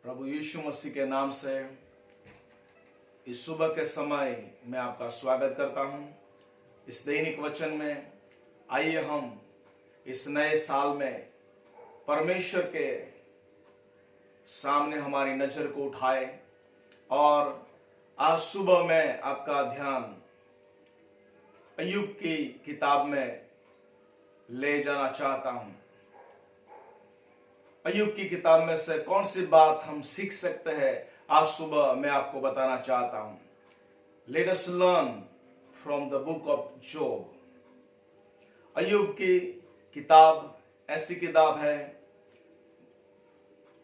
प्रभु यीशु मसीह के नाम से इस सुबह के समय मैं आपका स्वागत करता हूं। इस दैनिक वचन में आइए हम इस नए साल में परमेश्वर के सामने हमारी नजर को उठाए और आज सुबह मैं आपका ध्यान अय्यूब की किताब में ले जाना चाहता हूं। अय्यूब की किताब में से कौन सी बात हम सीख सकते हैं, आज सुबह मैं आपको बताना चाहता हूं। Let us learn from the book of Job. Ayyub की किताब ऐसी किताब है,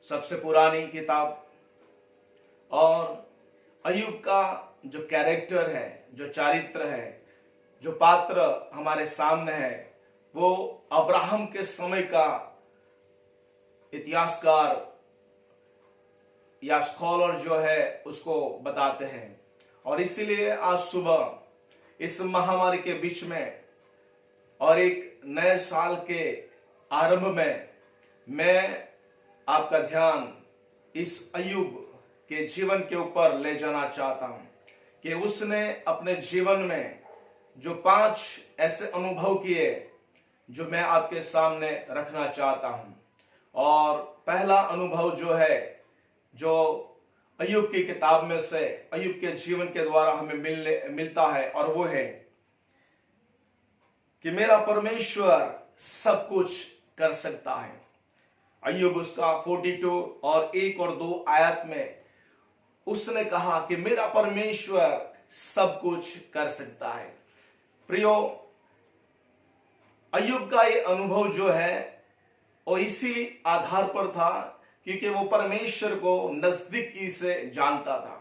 सबसे पुरानी किताब, और अय्यूब का जो कैरेक्टर है, जो चारित्र है, जो पात्र हमारे सामने है, वो अब्राहम के समय का इतिहासकार या स्कॉलर जो है उसको बताते हैं। और इसीलिए आज सुबह इस महामारी के बीच में और एक नए साल के आरंभ में मैं आपका ध्यान इस अय्यूब के जीवन के ऊपर ले जाना चाहता हूं कि उसने अपने जीवन में जो 5 ऐसे अनुभव किए जो मैं आपके सामने रखना चाहता हूं। और पहला अनुभव जो है, जो अय्यूब की किताब में से अय्यूब के जीवन के द्वारा हमें मिलता है, और वो है कि मेरा परमेश्वर सब कुछ कर सकता है। अय्यूब उसका 42 और 1 और 2 आयत में उसने कहा कि मेरा परमेश्वर सब कुछ कर सकता है। प्रियो, अय्यूब का ये अनुभव जो है और इसी आधार पर था क्योंकि वो परमेश्वर को नजदीकी से जानता था।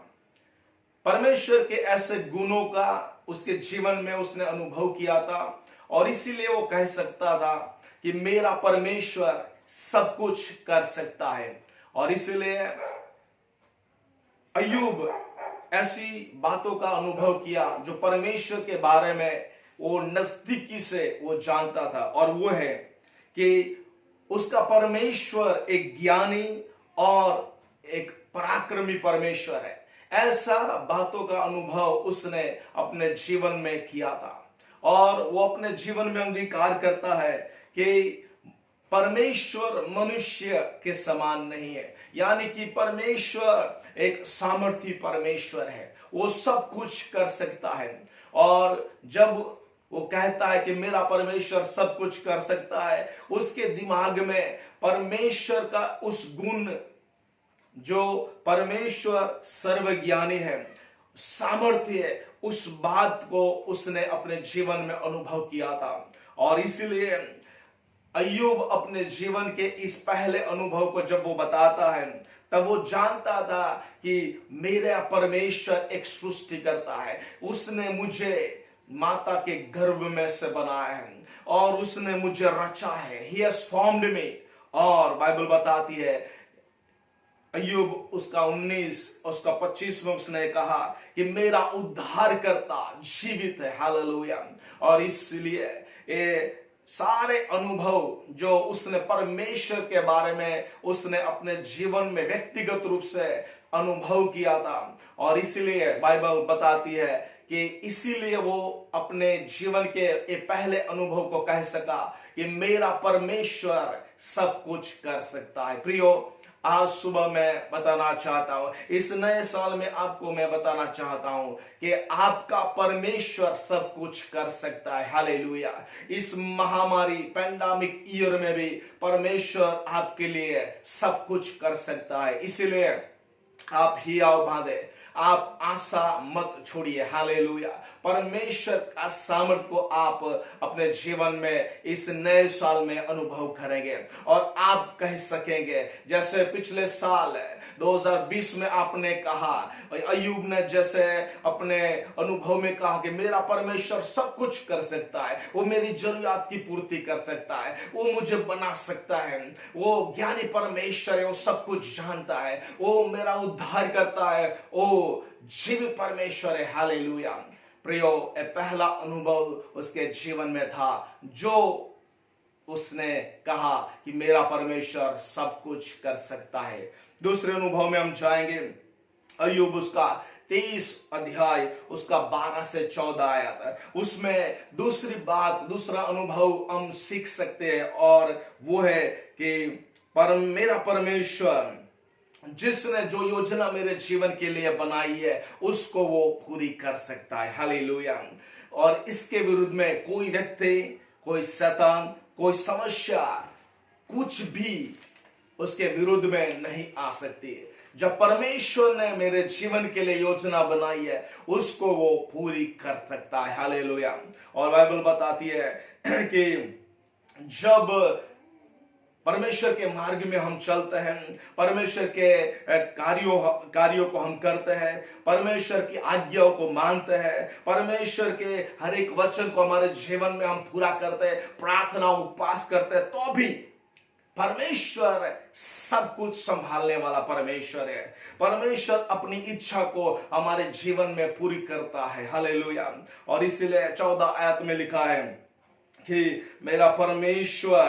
परमेश्वर के ऐसे गुणों का उसके जीवन में उसने अनुभव किया था, और इसीलिए वो कह सकता था कि मेरा परमेश्वर सब कुछ कर सकता है। और इसीलिए अय्यूब ऐसी बातों का अनुभव किया जो परमेश्वर के बारे में वो नजदीकी से वो जानता था, और वो है कि उसका परमेश्वर एक ज्ञानी और एक पराक्रमी परमेश्वर है। ऐसा बातों का अनुभव उसने अपने जीवन में किया था, और वो अपने जीवन में अंगीकार करता है कि परमेश्वर मनुष्य के समान नहीं है, यानी कि परमेश्वर एक सामर्थी परमेश्वर है, वो सब कुछ कर सकता है। और जब वो कहता है कि मेरा परमेश्वर सब कुछ कर सकता है, उसके दिमाग में परमेश्वर का उस गुण, जो परमेश्वर सर्वज्ञानी है, सामर्थ्य है, उस बात को उसने अपने जीवन में अनुभव किया था। और इसीलिए अय्यूब अपने जीवन के इस पहले अनुभव को जब वो बताता है, तब वो जानता था कि मेरा परमेश्वर एक सृष्टि करता है। उसने मुझे माता के गर्भ में से बनाया है और उसने मुझे रचा है। He has formed me। और बाइबल बताती है, अय्यूब उसका 19 उसका 25 में उसने कहा कि मेरा उद्धारकर्ता जीवित है। हालेलुया। और इसलिए ये सारे अनुभव जो उसने परमेश्वर के बारे में उसने अपने जीवन में व्यक्तिगत रूप से अनुभव किया था, और इसीलिए बाइबल बताती है कि इसीलिए वो अपने जीवन के ये पहले अनुभव को कह सका कि मेरा परमेश्वर सब कुछ कर सकता है। प्रियो, आज सुबह मैं बताना चाहता हूं, इस नए साल में आपको मैं बताना चाहता हूं कि आपका परमेश्वर सब कुछ कर सकता है। हालेलुया। इस महामारी पैंडेमिक ईयर में भी परमेश्वर आपके लिए सब कुछ कर सकता है। इसीलिए आप हियाव बांधे, आप आशा मत छोड़िए। हालेलुया। परमेश्वर का सामर्थ को आप अपने जीवन में इस नए साल में अनुभव करेंगे, और आप कह सकेंगे जैसे पिछले साल 2020 में आपने कहा, अय्यूब ने जैसे अपने अनुभव में कहा कि मेरा परमेश्वर सब कुछ कर सकता है, वो मेरी जरूरत की पूर्ति कर सकता है, वो मुझे बना सकता है, वो ज्ञानी परमेश्वर है, वो सब कुछ जानता है, वो मेरा उद्धार करता है, वो जीवित परमेश्वर है। हालेलुया। प्रियो, पहला अनुभव उसके जीवन में था, जो उसने कहा कि मेरा परमेश्वर सब कुछ कर सकता है। दूसरे अनुभव में हम जाएंगे, अय्यूब उसका 23 अध्याय उसका 12 से 14 आयत है। उसमें दूसरी बात, दूसरा अनुभव हम सीख सकते हैं, और वो है कि मेरा परमेश्वर जिसने जो योजना मेरे जीवन के लिए बनाई है उसको वो पूरी कर सकता है। हालेलुया। और इसके विरुद्ध में कोई व्यक्ति, कोई शैतान, कोई समस्या, कुछ भी उसके विरुद्ध में नहीं आ सकती। जब परमेश्वर ने मेरे जीवन के लिए योजना बनाई है उसको वो पूरी कर सकता है। हालेलुया। और बाइबल बताती है कि जब परमेश्वर के मार्ग में हम चलते हैं, परमेश्वर के कार्यों को हम करते हैं, परमेश्वर की आज्ञाओं को मानते हैं, परमेश्वर के हर एक वचन को हमारे जीवन में हम पूरा करते हैं, प्रार्थना उपवास करते हैं, तो भी परमेश्वर सब कुछ संभालने वाला परमेश्वर है। परमेश्वर अपनी इच्छा को हमारे जीवन में पूरी करता है। हालेलुया। और इसीलिए 14 आयत में लिखा है कि मेरा परमेश्वर,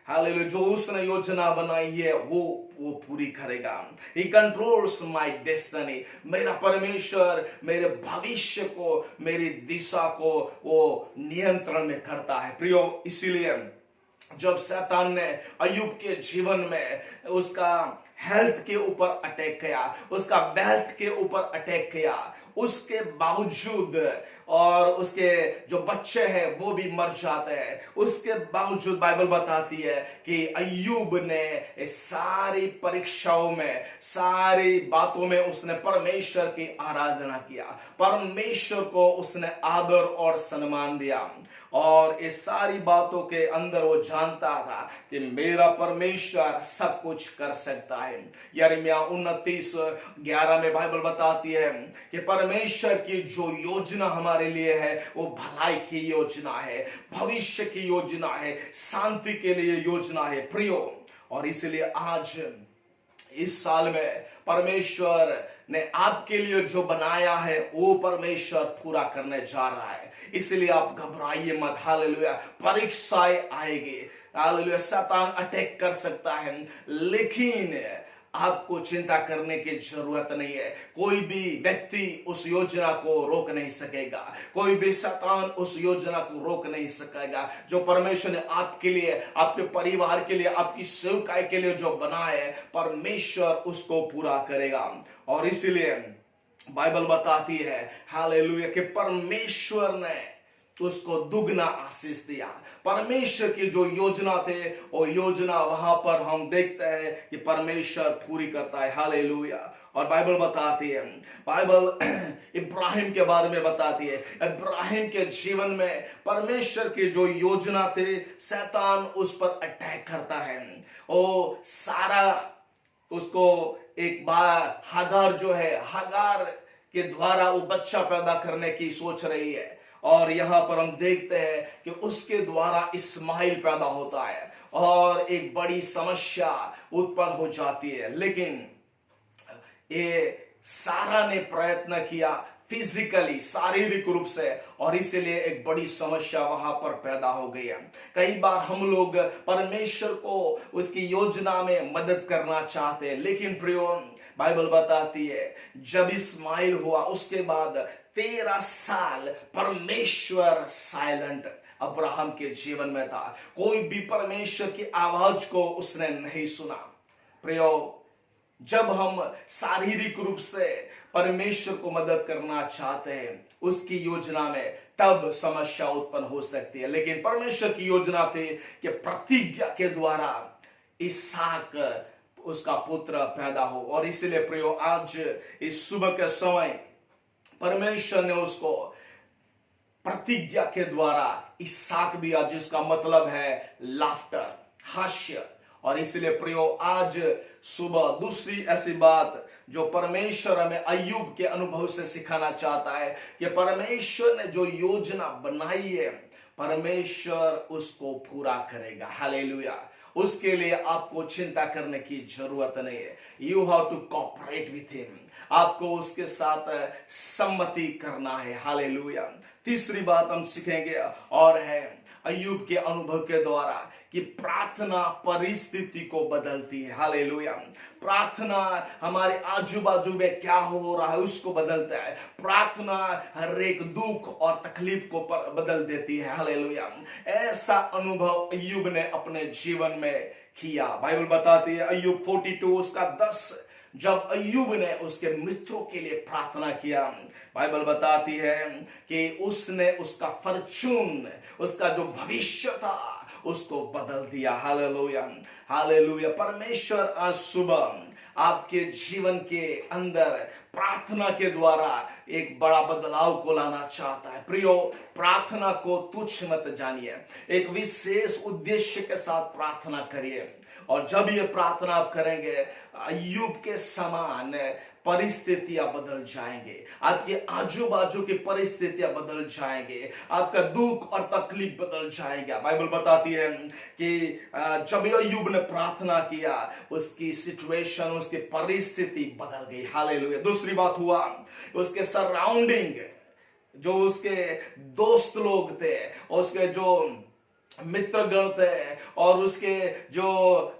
हालेलुया, जो उसने योजना बनाई है वो पूरी करेगा। He controls my destiny। मेरा परमेश्वर मेरे भविष्य को, मेरी दिशा को वो नियंत्रण में करता है। प्रियो, इसीलिए जब शैतान ने अय्यूब के जीवन में उसका हेल्थ के ऊपर अटैक किया, उसका वेल्थ के ऊपर अटैक किया, उसके बावजूद, और उसके जो बच्चे हैं वो भी मर जाते हैं, उसके बावजूद बाइबल बताती है कि अय्यूब ने सारी परीक्षाओं में, सारी बातों में उसने परमेश्वर की आराधना किया, परमेश्वर को उसने आदर और सम्मान दिया। और इस सारी बातों के अंदर वो जानता था कि मेरा परमेश्वर सब कुछ कर सकता है। यिर्मयाह 29:11 में बाइबल बताती है कि परमेश्वर की जो योजना हमारे लिए है वो भलाई की योजना है, भविष्य की योजना है, शांति के लिए योजना है। प्रियो, और इसलिए आज इस साल में परमेश्वर ने आपके लिए जो बनाया है वो परमेश्वर पूरा करने जा रहा है। इसलिए आप घबराइए मत। हालेलुया। परीक्षाएं आएगी, हालेलुया, शैतान अटैक कर सकता है, लेकिन आपको चिंता करने की जरूरत नहीं है। कोई भी व्यक्ति उस योजना को रोक नहीं सकेगा, कोई भी शैतान उस योजना को रोक नहीं सकेगा। जो परमेश्वर ने आपके लिए, आपके परिवार के लिए, आपकी सेवकाई के लिए जो बनाया है, परमेश्वर उसको पूरा करेगा। और इसीलिए बाइबल बताती है, हालेलुया, कि परमेश्वर ने उसको दुगना आशीष दिया। परमेश्वर की जो योजना थे वो योजना वहां पर हम देखते हैं कि परमेश्वर पूरी करता है। हालेलुया। और बाइबल बताती है, बाइबल इब्राहिम के बारे में बताती है, इब्राहिम के जीवन में परमेश्वर की जो योजना थे, शैतान उस पर अटैक करता है। वो सारा उसको एक बार हागार जो है, हागार के द्वारा वो बच्चा पैदा करने की सोच रही है, और यहां पर हम देखते हैं कि उसके द्वारा इस्माइल पैदा होता है और एक बड़ी समस्या उत्पन्न हो जाती है। लेकिन ये सारा ने प्रयत्न किया फिजिकली, शारीरिक रूप से, और इसलिए एक बड़ी समस्या वहां पर पैदा हो गई है। कई बार हम लोग परमेश्वर को उसकी योजना में मदद करना चाहते हैं, लेकिन प्रियो, बाइबल बताती है जब इस्माइल हुआ उसके बाद 13 साल परमेश्वर साइलेंट अब्राहम के जीवन में था। कोई भी परमेश्वर की आवाज को उसने नहीं सुना। प्रियो, जब हम शारीरिक रूप से परमेश्वर को मदद करना चाहते हैं उसकी योजना में, तब समस्या उत्पन्न हो सकती है। लेकिन परमेश्वर की योजना थी कि प्रतिज्ञा के द्वारा इसहाक उसका पुत्र पैदा हो। और इसलिए प्रियो, आज इस सुबह के समय परमेश्वर ने उसको प्रतिज्ञा के द्वारा इसहाक दिया, जिसका मतलब है लाफ्टर, हास्य। और इसलिए प्रियो, आज सुबह दूसरी ऐसी बात जो परमेश्वर हमें अय्यूब के अनुभव से सिखाना चाहता है कि परमेश्वर ने जो योजना बनाई है परमेश्वर उसको पूरा करेगा। हालेलुया। उसके लिए आपको चिंता करने की जरूरत नहीं है। You have to cooperate with him. आपको उसके साथ सम्मति करना है। हालेलुया। तीसरी बात हम सीखेंगे और है अय्यूब के अनुभव के द्वारा कि प्रार्थना परिस्थिति को बदलती है। हालेलुया। प्रार्थना हमारे आजू बाजू में क्या हो रहा है उसको बदलता है। प्रार्थना हर एक दुख और तकलीफ को बदल देती है। हालेलुया। ऐसा अनुभव अय्यूब ने अपने जीवन में किया। बाइबल बताती है अय्यूब 42 उसका 10, जब अय्यूब ने उसके मित्रों के लिए प्रार्थना किया, बाइबल बताती है कि उसने उसका फॉर्चून, उसका जो भविष्य था उसको बदल दिया। हालेलुया। हालेलुया। परमेश्वर आज सुबह आपके जीवन के अंदर प्रार्थना के द्वारा एक बड़ा बदलाव को लाना चाहता है। प्रियो, प्रार्थना को तुच्छ मत जानिए, एक विशेष उद्देश्य के साथ प्रार्थना करिए। और जब ये प्रार्थना आप करेंगे, अय्यूब के समान परिस्थितियां बदल जाएंगे, आपके आजू बाजू की परिस्थितियां बदल जाएंगे, आपका दुख और तकलीफ बदल जाएगा। बाइबल बताती है कि जब अय्यूब ने प्रार्थना किया, उसकी सिचुएशन, उसकी परिस्थिति बदल गई। हालेलुया। दूसरी बात हुआ, उसके सराउंडिंग, जो उसके दोस्त लोग थे, उसके जो मित्रगण थे और उसके जो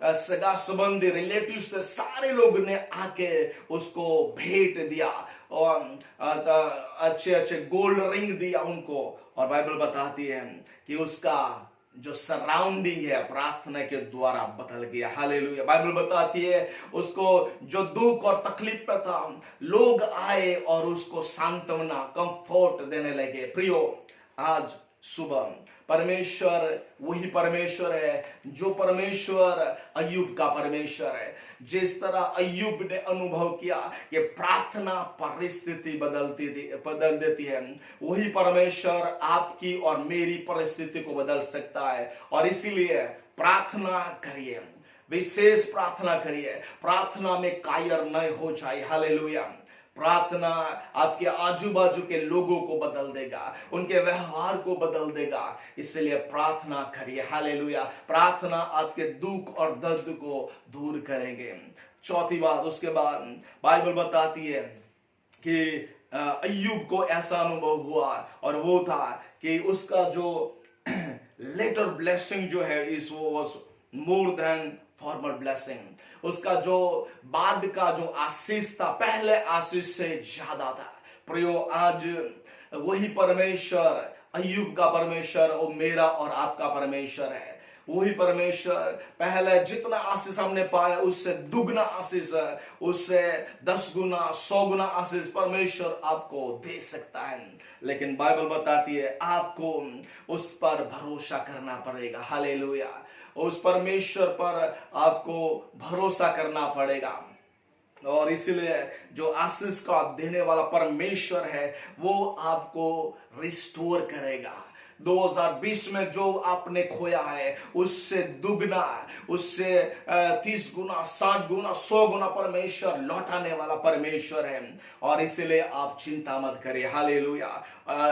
सगा संबंधी रिलेटिव्स थे, सारे लोग ने आके उसको भेंट दिया और अच्छे अच्छे गोल्ड रिंग दिया उनको। और बाइबल बताती है कि उसका जो सराउंडिंग है प्रार्थना के द्वारा बदल गया। हालेलुया। बाइबल बताती है उसको जो दुख और तकलीफ में था, लोग आए और उसको सांत्वना, कंफर्ट देने लगे। प्रियो, आज सुबह परमेश्वर वही परमेश्वर है जो परमेश्वर अय्यूब का परमेश्वर है। जिस तरह अय्यूब ने अनुभव किया कि प्रार्थना परिस्थिति बदल देती है, वही परमेश्वर आपकी और मेरी परिस्थिति को बदल सकता है। और इसीलिए प्रार्थना करिए, विशेष प्रार्थना करिए, प्रार्थना में कायर न हो जाए। हालेलुया। प्रार्थना आपके आजू बाजू के लोगों को बदल देगा, उनके व्यवहार को बदल देगा। इसलिए प्रार्थना करिए। हालेलुया। प्रार्थना आपके दुख और दर्द को दूर करेंगे। चौथी बात, उसके बाद बाइबल बताती है कि अय्यूब को ऐसा अनुभव हुआ, और वो था कि उसका जो लेटर ब्लेसिंग जो है इस was more than formal blessing. उसका जो बाद का जो आशीष था, पहले आशीष से ज्यादा था। प्रियो, आज वही परमेश्वर, अय्यूब का परमेश्वर, वो मेरा और आपका परमेश्वर है। वही परमेश्वर पहले जितना आशीष हमने पाया उससे दुगना आशीष, उससे 10 गुना 100 गुना आशीष परमेश्वर आपको दे सकता है। लेकिन बाइबल बताती है आपको उस पर भरोसा करना पड़ेगा। हालेलुया। उस परमेश्वर पर आपको भरोसा करना पड़ेगा। और इसलिए जो आशीष का देने वाला परमेश्वर है वो आपको रिस्टोर करेगा। 2020 में जो आपने खोया है उससे दुगना, उससे 30 गुना 60 गुना 100 गुना परमेश्वर लौटाने वाला परमेश्वर है। और इसलिए आप चिंता मत करिए। हालेलुया।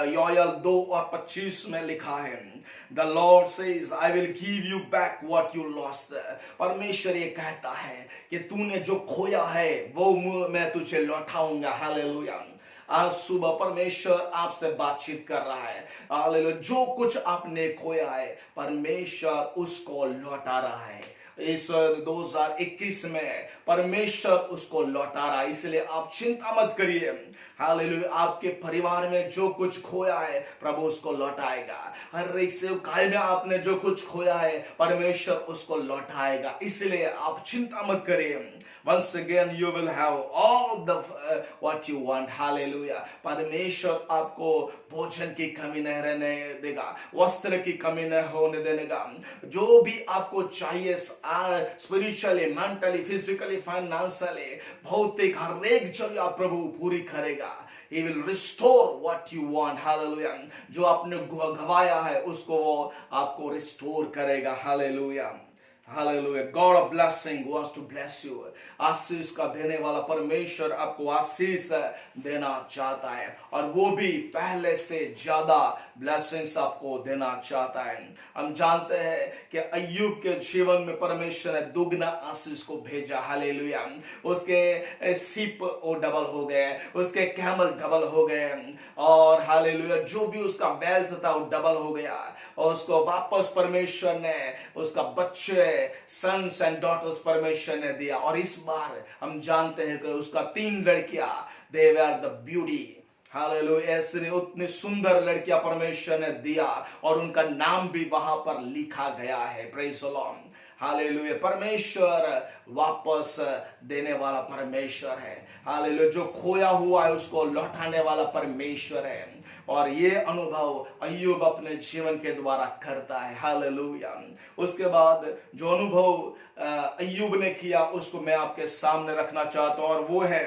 योएल 2:25 में लिखा है, The Lord says, I will give you back what you lost. परमेश्वर ये कहता है कि तूने जो खोया है वो मैं तुझे लौटाऊंगा। हालेलुया। आज सुबह परमेश्वर आपसे बातचीत कर रहा है। हालेलुया। जो कुछ आपने खोया है परमेश्वर उसको लौटा रहा है। इस 2021 में परमेश्वर उसको लौटा रहा है। इसलिए आप चिंता मत करिए। हालेलुया। आपके परिवार में जो कुछ खोया है प्रभु उसको लौटाएगा। हर एक सेवकाई में आपने जो कुछ खोया है परमेश्वर उसको लौटाएगा। इसलिए आप चिंता मत करिए। Once again you will have all the what you want. Hallelujah. परमेश्वर आपको भोजन की कमी नहीं रहने देगा, वस्त्र की कमी नहीं होने देगा। जो भी आपको चाहिए स्पिरिचुअली, मेंटली, फिजिकली, फाइनेंशियली, भौतिक हर एक जरूरत प्रभु पूरी करेगा। He will restore what you want. Hallelujah. जो आपने गवाया है उसको वो आपको रिस्टोर करेगा। Hallelujah. Hallelujah, God of blessing wants to bless you. आशीष का देने वाला परमेश्वर आपको आशीष देना चाहता है, और वो भी पहले से ज्यादा ब्लेसिंग्स आपको देना चाहता है। हम जानते हैं कि अय्यूब के जीवन में परमेश्वर ने दुगना आशीष को भेजा। हालेलुया, उसके सीप वो डबल हो गए, उसके कैमल डबल हो गए, और हालेलुया जो भी उसका वेल्थ था वो डबल हो गया, और उसको वापस परमेश्वर ने उसका बच्चे सन्स एंड डॉटर्स परमेश्वर ने दिया। और इस बार हम जानते हैं कि उसका 3 लड़कियां, दे वर द ब्यूटी। हालेलुया, ऐसे उतनी सुंदर लड़कियां परमेश्वर ने दिया, और उनका नाम भी वहां पर लिखा गया है। Praise the Lord. हालेलुया, परमेश्वर वापस देने वाला परमेश्वर है। हालेलुया, जो खोया हुआ है उसको लौटाने वाला परमेश्वर है, और ये अनुभव अय्यूब अपने जीवन के द्वारा करता है। हालेलुया। उसके बाद जो अनुभव अय्यूब ने किया उसको मैं आपके सामने रखना चाहता हूं, और वो है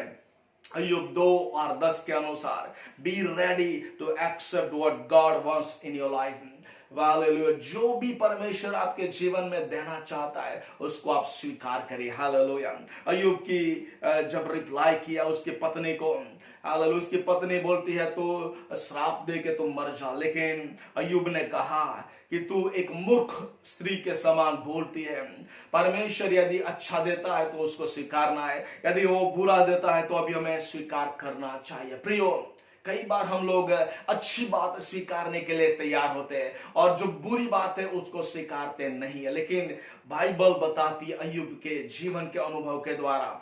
अय्यूब 2 और 10 के अनुसार, be ready to accept what God wants in your life. Hallelujah, जो भी परमेश्वर आपके जीवन में देना चाहता है उसको आप स्वीकार करिए। हालेलुया, अय्यूब की जब रिप्लाई किया उसकी पत्नी को, हालेलुया, उसकी पत्नी बोलती है तो श्राप दे के तुम मर जा, लेकिन अय्यूब ने कहा कि तू एक मूर्ख स्त्री के समान बोलती है। परमेश्वर यदि अच्छा देता है तो उसको स्वीकारना है, यदि वो बुरा देता है तो अभी हमें स्वीकार करना चाहिए। प्रियो, कई बार हम लोग अच्छी बात स्वीकारने के लिए तैयार होते हैं, और जो बुरी बात है उसको स्वीकारते नहीं है, लेकिन बाइबल बताती है अय्यूब के जीवन के अनुभव के द्वारा,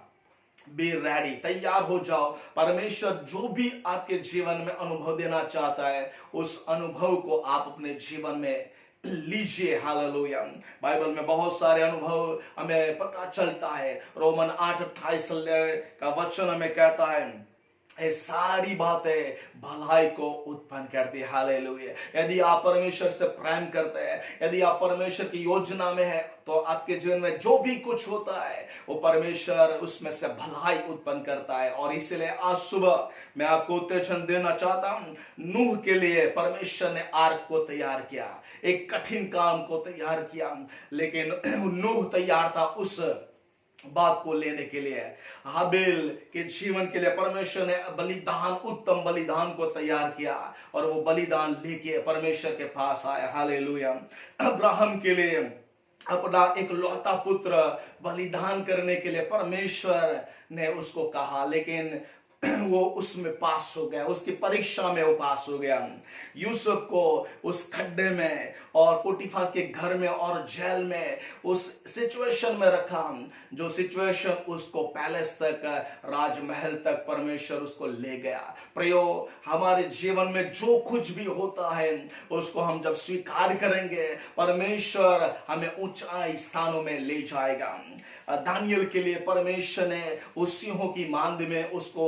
बी रेडी, तैयार हो जाओ। परमेश्वर जो भी आपके जीवन में अनुभव देना चाहता है उस अनुभव को आप अपने जीवन में लीजिए। हालेलुया, बाइबल में बहुत सारे अनुभव हमें पता चलता है। रोमन 8:28 का वचन हमें कहता है ये सारी बातें भलाई को उत्पन्न करती है। हालेलुया, यदि आप परमेश्वर से प्रेम करते हैं, यदि आप परमेश्वर की योजना में है, तो आपके जीवन में जो भी कुछ होता है वो परमेश्वर उसमें से भलाई उत्पन्न करता है। और इसलिए आज सुबह मैं आपको उत्तेजन देना चाहता हूं, नूह के लिए परमेश्वर ने आर्क को तैयार किया, एक कठिन काम को तैयार किया, लेकिन नूह तैयार था उस बात को लेने के लिए। हाबिल के जीवन के लिए परमेश्वर ने बलिदान, उत्तम बलिदान को तैयार किया, और वो बलिदान लेके परमेश्वर के पास आया। हालेलुया, अब्राहम के लिए अपना एक लौता पुत्र बलिदान करने के लिए परमेश्वर ने उसको कहा, लेकिन वो उसमें पास हो गया, उसकी परीक्षा में वो पास हो गया। यूसुफ को उस खड्डे में और पोटीफर के घर में और जेल में उस सिचुएशन में रखा, जो सिचुएशन उसको पैलेस तक, राजमहल तक परमेश्वर उसको ले गया। प्रियो, हमारे जीवन में जो कुछ भी होता है उसको हम जब स्वीकार करेंगे, परमेश्वर हमें ऊंचाई स्थानों में ले जाएगा। दानियल के लिए परमेश्वर ने उस सिंहों की मांद में उसको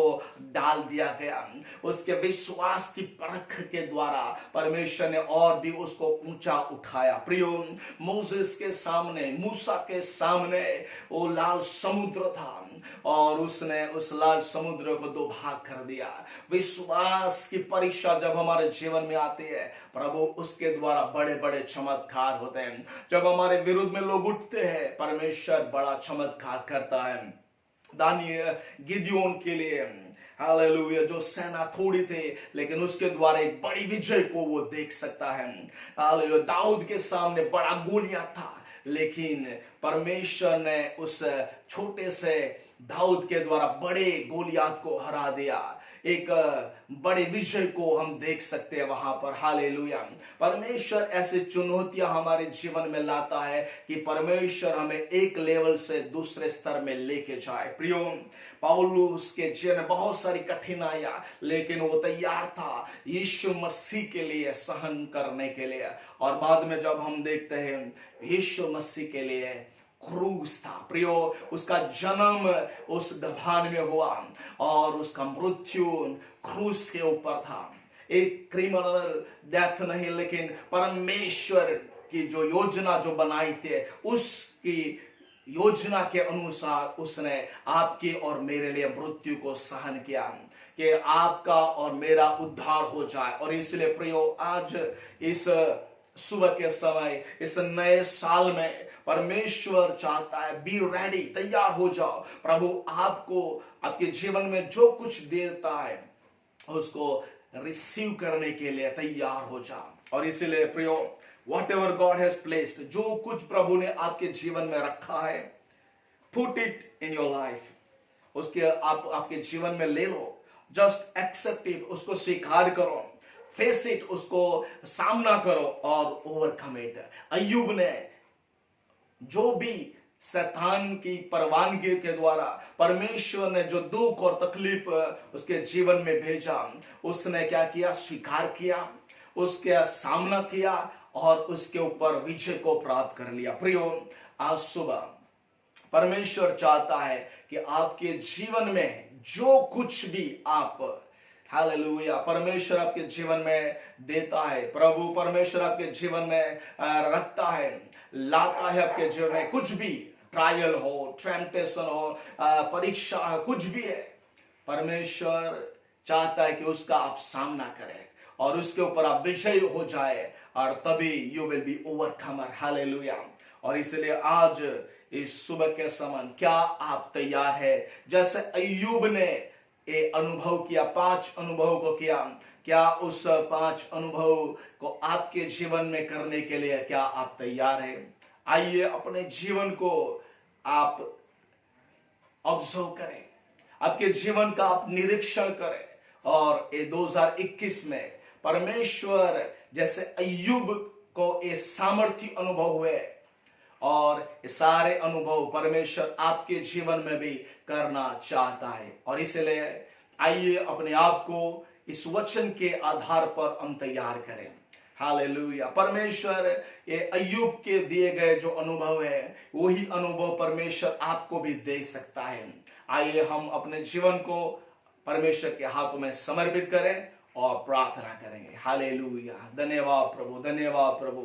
डाल दिया गया। उसके विश्वास की परख के द्वारा परमेश्वर ने और भी उसको ऊंचा उठाया। प्रियो, मोसेस के सामने, मूसा के सामने वो लाल समुद्र था, और उसने उस लाल समुद्र को 2 भाग कर दिया। विश्वास की परीक्षा जब हमारे जीवन में आती है, प्रभु उसके द्वारा बड़े बड़े चमत्कार होते हैं। जब हमारे विरुद्ध में लोग उठते हैं, परमेश्वर बड़ा चमत्कार करता है। दानियल, गिदयोन के लिए, हालेलुया, जो सेना थोड़ी थे लेकिन उसके द्वारा एक बड़ी विजय को वो देख सकता है। हालेलुया, दाऊद के सामने बड़ा गोलियात था, लेकिन परमेश्वर ने उस छोटे से दाऊद के द्वारा बड़े गोलियात को हरा दिया। एक बड़े विजय को हम देख सकते हैं वहां पर। हालेलुया, परमेश्वर ऐसे चुनौतियां हमारे जीवन में लाता है कि परमेश्वर हमें एक लेवल से दूसरे स्तर में लेके जाए। प्रियो, पौलुस के जीवन में बहुत सारी कठिनाइयां, लेकिन वो तैयार था यीशु मसीह के लिए सहन करने के लिए। और बाद में जब हम देखते हैं यीशु मसीह के लिए क्रूस था। प्रियो, उसका जन्म उस गभान में हुआ और उसका मृत्यु क्रूस के ऊपर था। एक क्रिमिनल डेथ नहीं, लेकिन परमेश्वर की जो योजना जो बनाई थी, उसकी योजना के अनुसार उसने आपकी और मेरे लिए मृत्यु को सहन किया कि आपका और मेरा उद्धार हो जाए। और इसलिए प्रियो, आज इस सुबह के समय इस नए साल में परमेश्वर चाहता है, बी रेडी, तैयार हो जाओ। प्रभु आपको आपके जीवन में जो कुछ देता है उसको रिसीव करने के लिए तैयार हो जाओ। और इसीलिए प्रियो, what ever God has placed, जो कुछ प्रभु ने आपके जीवन में रखा है, put it in your life, उसके आपके जीवन में ले लो। जस्ट एक्सेप्ट इट, उसको स्वीकार करो, फेस इट, उसको सामना करो और ओवरकम इट। अय्यूब ने जो भी शैतान की परवानगी के द्वारा परमेश्वर ने जो दुख और तकलीफ उसके जीवन में भेजा, उसने क्या किया? स्वीकार किया, उसके सामना किया और उसके ऊपर विजय को प्राप्त कर लिया। प्रियो, आज सुबह परमेश्वर चाहता है कि आपके जीवन में जो कुछ भी आप, हालेलुया, परमेश्वर आपके जीवन में देता है, प्रभु परमेश्वर आपके जीवन में रखता है, लाता है आपके जीवन में, कुछ भी ट्रायल हो, टेम्पटेशन हो, परीक्षा हो, कुछ भी है, परमेश्वर चाहता है कि उसका आप सामना करें और उसके ऊपर आप विजयी हो जाए और तभी यू विल बी ओवरकमर। हालेलुया। और इसलिए आज इस सुबह के समय क्या आप तैयार है? जैसे अय्यूब ने ये अनुभव किया, 5 अनुभव को किया, क्या उस 5 अनुभव को आपके जीवन में करने के लिए क्या आप तैयार हैं? आइए अपने जीवन को आप ऑब्जर्व करें, आपके जीवन का आप निरीक्षण करें और ये 2021 में परमेश्वर जैसे अय्यूब को ये सामर्थ्य अनुभव हुए और ये सारे अनुभव परमेश्वर आपके जीवन में भी करना चाहता है। और इसलिए आइए अपने आप को इस वचन के आधार पर हम तैयार करें। हालेलुया। परमेश्वर ये अय्यूब के दिए गए जो अनुभव है वही अनुभव परमेश्वर आपको भी दे सकता है। आइए हम अपने जीवन को परमेश्वर के हाथों में समर्पित करें और प्रार्थना करेंगे। हालेलुया। धन्यवाद प्रभु, धन्यवाद प्रभु।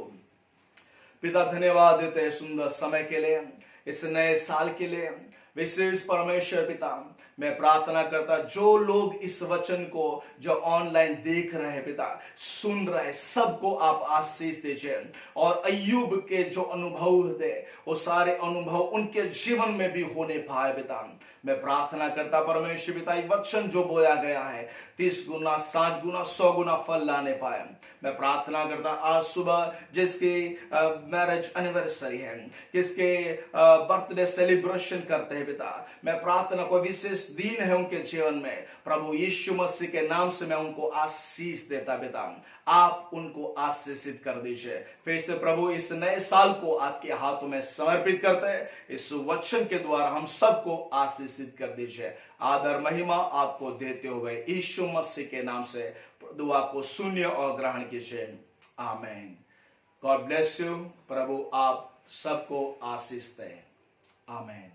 पिता, धन्यवाद देते हैं सुंदर समय के लिए, इस नए साल के लिए। विशेष परमेश्वर पिता, मैं प्रार्थना करता जो लोग इस वचन को जो ऑनलाइन देख रहे हैं पिता, सुन रहे हैं, सबको आप आशीष दीजिए और अय्यूब के जो अनुभव थे वो सारे अनुभव उनके जीवन में भी होने पाए पिता। मैं प्रार्थना करता परमेश्वर पिता, वचन जो बोया गया है 30 गुना, 60 गुना, 100 गुना फल लाने पाए। मैं प्रार्थना करता आज सुबह जिसकी मैरिज एनिवर्सरी है, किसके बर्थडे सेलिब्रेशन करते हैं पिता, मैं प्रार्थना कोई विशेष दिन है उनके जीवन में, प्रभु यीशु मसीह के नाम से मैं उनको आशीष देता पिता। आप उनको आशीषित कर दीजिए। फिर से प्रभु इस नए साल को आपके हाथों में समर्पित करते हैं, इस वचन के द्वारा हम सबको आशीषित कर दीजिए। आदर महिमा आपको देते हुए यीशु मसीह के नाम से दुआ को सुनिए और ग्रहण कीजिए। आमीन। God bless you. प्रभु आप सबको आशीष दे। आमीन।